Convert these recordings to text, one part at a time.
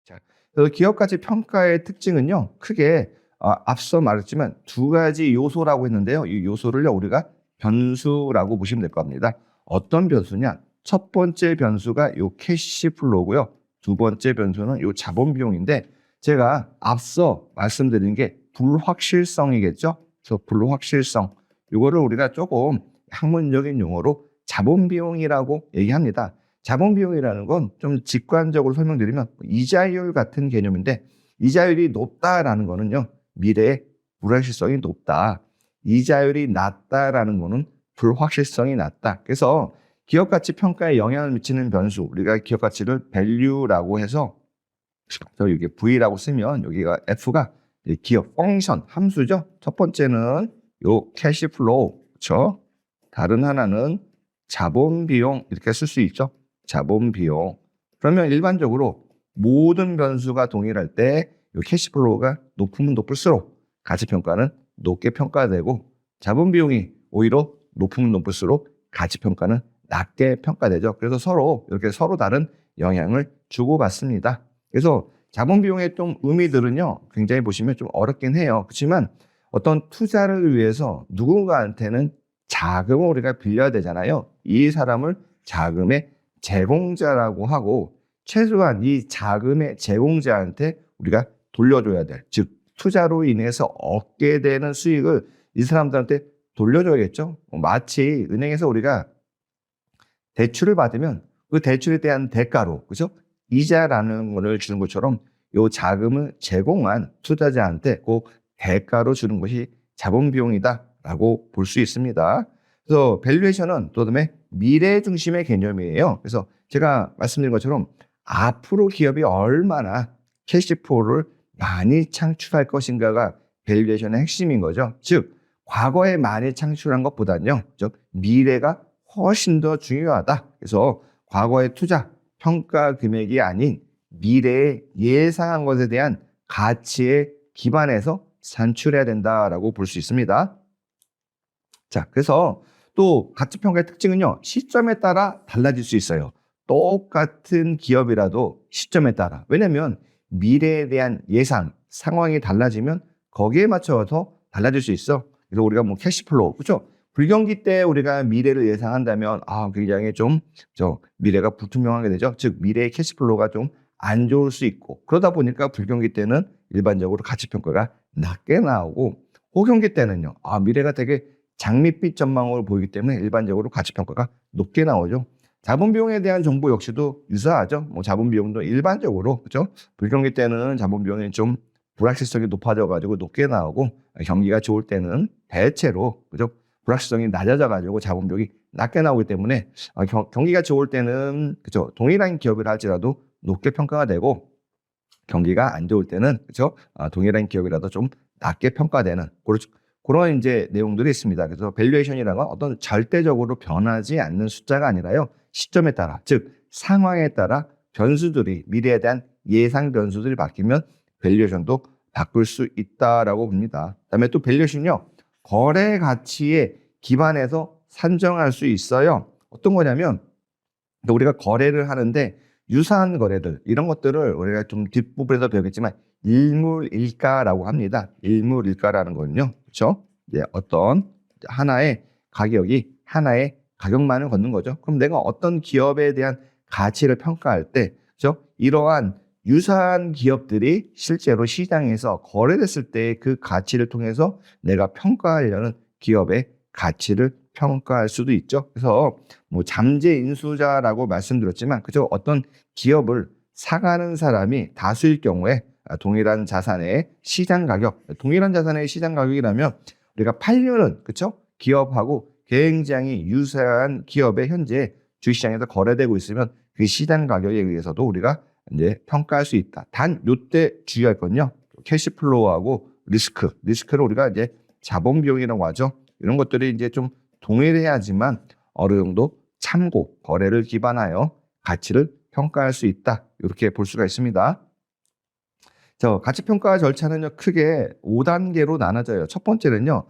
자, 그래서 기업 가치 평가의 특징은요, 크게 앞서 말했지만 두 가지 요소라고 했는데요. 이 요소를요, 우리가 변수라고 보시면 될 겁니다. 어떤 변수냐? 첫 번째 변수가 요 캐시 플로우고요. 두 번째 변수는 요 자본 비용인데, 제가 앞서 말씀드린 게 불확실성이겠죠? 그래서 불확실성. 요거를 우리가 조금 학문적인 용어로 자본 비용이라고 얘기합니다. 자본 비용이라는 건 좀 직관적으로 설명드리면 이자율 같은 개념인데, 이자율이 높다라는 거는요, 미래의 불확실성이 높다. 이자율이 낮다라는 거는 불확실성이 낮다. 그래서 기업 가치 평가에 영향을 미치는 변수, 우리가 기업 가치를 value라고 해서 여기 V라고 쓰면 여기가 F가 기업 펑션 함수죠. 첫 번째는 요 캐시 플로우, 그렇죠? 다른 하나는 자본 비용 이렇게 쓸 수 있죠. 자본 비용. 그러면 일반적으로 모든 변수가 동일할 때 요 캐시 플로우가 높으면 높을수록 가치 평가는 높게 평가되고, 자본 비용이 오히려 높으면 높을수록 가치 평가는 낮게 평가되죠. 그래서 서로 이렇게 서로 다른 영향을 주고받습니다. 그래서 자본 비용의 좀 의미들은요, 굉장히 보시면 좀 어렵긴 해요. 그렇지만 어떤 투자를 위해서 누군가한테는 자금을 우리가 빌려야 되잖아요. 이 사람을 자금의 제공자라고 하고, 최소한 이 자금의 제공자한테 우리가 돌려줘야 될, 즉 투자로 인해서 얻게 되는 수익을 이 사람들한테 돌려줘야겠죠. 마치 은행에서 우리가 대출을 받으면 그 대출에 대한 대가로, 그죠? 이자라는 거를 주는 것처럼 요 자금을 제공한 투자자한테 그 대가로 주는 것이 자본 비용이다라고 볼 수 있습니다. 그래서 밸류에이션은 또 다음에 미래 중심의 개념이에요. 그래서 제가 말씀드린 것처럼 앞으로 기업이 얼마나 캐시플로우를 많이 창출할 것인가가 밸류에이션의 핵심인 거죠. 즉 과거에 많이 창출한 것보다는요, 즉 미래가 훨씬 더 중요하다. 그래서 과거의 투자 평가 금액이 아닌 미래에 예상한 것에 대한 가치에 기반해서 산출해야 된다라고 볼 수 있습니다. 자, 그래서 또 가치 평가의 특징은요, 시점에 따라 달라질 수 있어요. 똑같은 기업이라도 시점에 따라. 왜냐하면 미래에 대한 예상 상황이 달라지면 거기에 맞춰서 달라질 수 있어. 그래서 우리가 뭐 캐시플로우, 그렇죠? 불경기 때 우리가 미래를 예상한다면 굉장히 좀 미래가 불투명하게 되죠. 즉 미래의 캐시플로우가 좀 안 좋을 수 있고, 그러다 보니까 불경기 때는 일반적으로 가치 평가가 낮게 나오고, 호경기 때는요, 미래가 되게 장밋빛 전망으로 보이기 때문에 일반적으로 가치 평가가 높게 나오죠. 자본 비용에 대한 정보 역시도 유사하죠. 뭐 자본 비용도 일반적으로, 그렇죠? 불경기 때는 자본 비용이 좀 불확실성이 높아져 가지고 높게 나오고, 경기가 좋을 때는 대체로, 그죠? 불확실성이 낮아져 가지고 자본 비용이 낮게 나오기 때문에 경기가 좋을 때는, 그죠? 동일한 기업이라 할지라도 높게 평가가 되고, 경기가 안 좋을 때는, 그죠? 동일한 기업이라도 좀 낮게 평가되는 그런 이제 내용들이 있습니다. 그래서 밸류에이션이라는 건 어떤 절대적으로 변하지 않는 숫자가 아니라요, 시점에 따라, 즉 상황에 따라 변수들이, 미래에 대한 예상 변수들이 바뀌면 밸류에이션도 바꿀 수 있다라고 봅니다. 그다음에 또 밸류에이션은요, 거래 가치에 기반해서 산정할 수 있어요. 어떤 거냐면, 우리가 거래를 하는데 유사한 거래들, 이런 것들을 우리가 좀 뒷부분에서 배우겠지만 일물일가라고 합니다. 일물일가라는 거는요, 그렇죠? 어떤 하나의 가격이 하나의 가격만을 걷는 거죠. 그럼 내가 어떤 기업에 대한 가치를 평가할 때, 그렇죠? 이러한 유사한 기업들이 실제로 시장에서 거래됐을 때 그 가치를 통해서 내가 평가하려는 기업의 가치를 평가할 수도 있죠. 그래서 뭐 잠재 인수자라고 말씀드렸지만, 그죠? 어떤 기업을 사가는 사람이 다수일 경우에 동일한 자산의 시장 가격, 동일한 자산의 시장 가격이라면 우리가 팔려는, 그렇죠? 기업하고 굉장히 유사한 기업의 현재 주식시장에서 거래되고 있으면 그 시장 가격에 의해서도 우리가 이제 평가할 수 있다. 단 요때 주의할 건요, 캐시플로우하고 리스크를 우리가 이제 자본 비용이라고 하죠. 이런 것들이 이제 좀 동일해야지만 어느 정도 참고 거래를 기반하여 가치를 평가할 수 있다. 이렇게 볼 수가 있습니다. 가치평가 절차는요, 크게 5단계로 나눠져요. 첫 번째는요,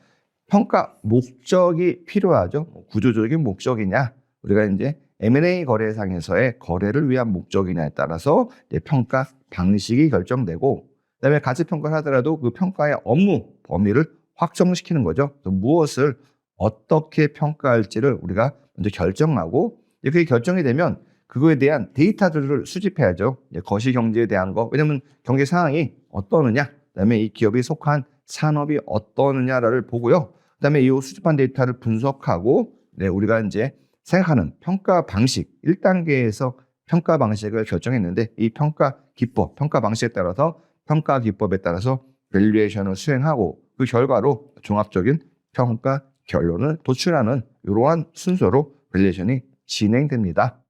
평가 목적이 필요하죠. 구조적인 목적이냐, 우리가 이제 M&A 거래상에서의 거래를 위한 목적이냐에 따라서 이제 평가 방식이 결정되고, 그다음에 같이 평가를 하더라도 그 평가의 업무 범위를 확정시키는 거죠. 그래서 무엇을 어떻게 평가할지를 우리가 먼저 결정하고, 이렇게 결정이 되면 그거에 대한 데이터들을 수집해야죠. 거시 경제에 대한 거, 왜냐하면 경제 상황이 어떠느냐, 그다음에 이 기업이 속한 산업이 어떠느냐를 보고요. 그다음에 이 수집한 데이터를 분석하고, 네, 우리가 이제 생각하는 평가 방식 1단계에서 평가 방식을 결정했는데, 이 평가 기법, 평가 방식에 따라서 평가 기법에 따라서 밸류에이션을 수행하고, 그 결과로 종합적인 평가 결론을 도출하는 이러한 순서로 밸류에이션이 진행됩니다.